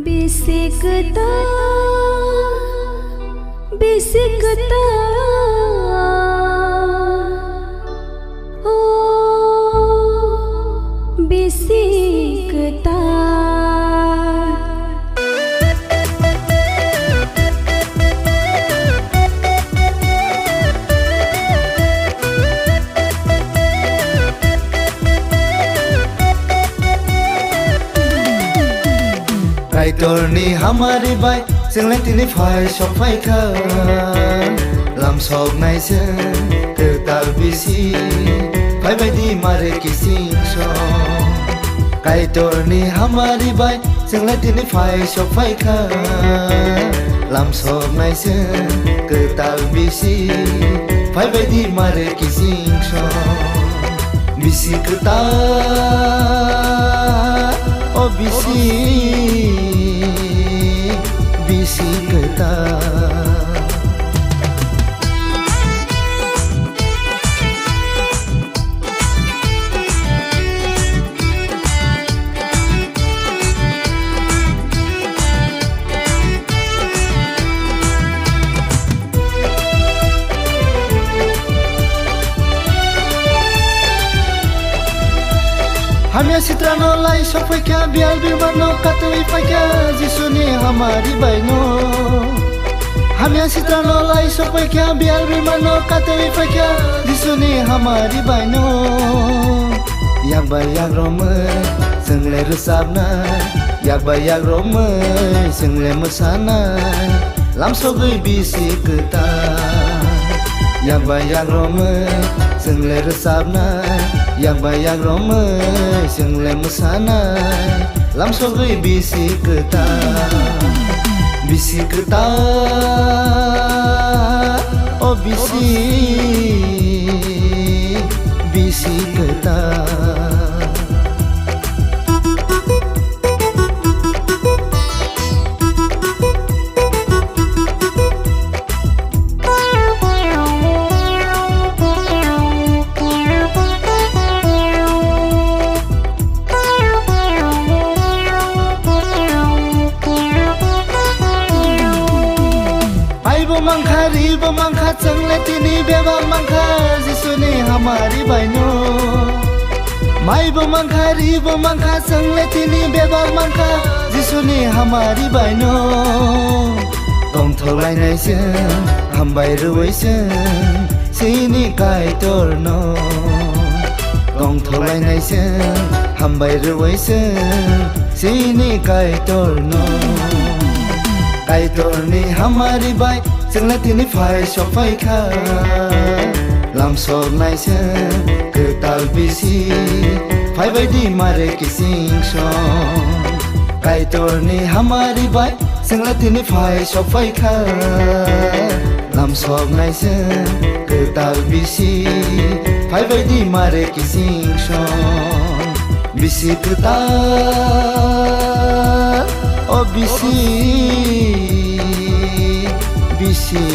Bisikta, bisikta, oh bisikta. Torni हमारी by जोंलाय दिनै फाय सफायखा लाम सब नायसो गोदाल बिसि फाय बायदि मारे किसिं सं कायतरनि हमारी बाई जोंलाय दिनै फाय सफायखा लाम सब नायसो गोदाल बिसि फाय बायदि मारे किसिं सं बिसि गोदा ओ बिसि bisikta Hamya sitrano lai sophaikya bial birmano katui paikya jisuni hamari baino Hamya sitrano lai sophaikya bial birmano katui paikya jisuni hamari baino Yakba yagromai जोंलाय रोजाबनाय yakba yagromai जोंलाय मोसानाय लामसगै बिसिकता yakba yagromai जोंलाय रोजाबनाय yakba yagromai जोंलाय मोसानाय लामसगै बिसिकता bisikta ओ बिसि bisikta Ribo mangka जोंलाय दिनै बेबा mangka जिसुनि हमारी बायनो माइबो mangka रिबो mangka जोंलाय दिनै बेबा mangka जिसुनि हमारी बायनो दंथलायनायजों हामबाय रुवैजों जोंनि कायतरनो दंथलायनायजों हामबाय रुवैजों जोंनि कायतरनो कायतरनि हमारी बाय जोंलाय दिनै फाय सफायखा लाम सब नायसो गोदाल बिसि फाय बायदि मारे किसिं सं कायतरनि हमारी बाय जोंलाय दिनै फाय सफायखा लाम सब नायसो गोदाल बिसि फाय बायदि मारे किसिं सं बिसिकता ओ बिसि बिसि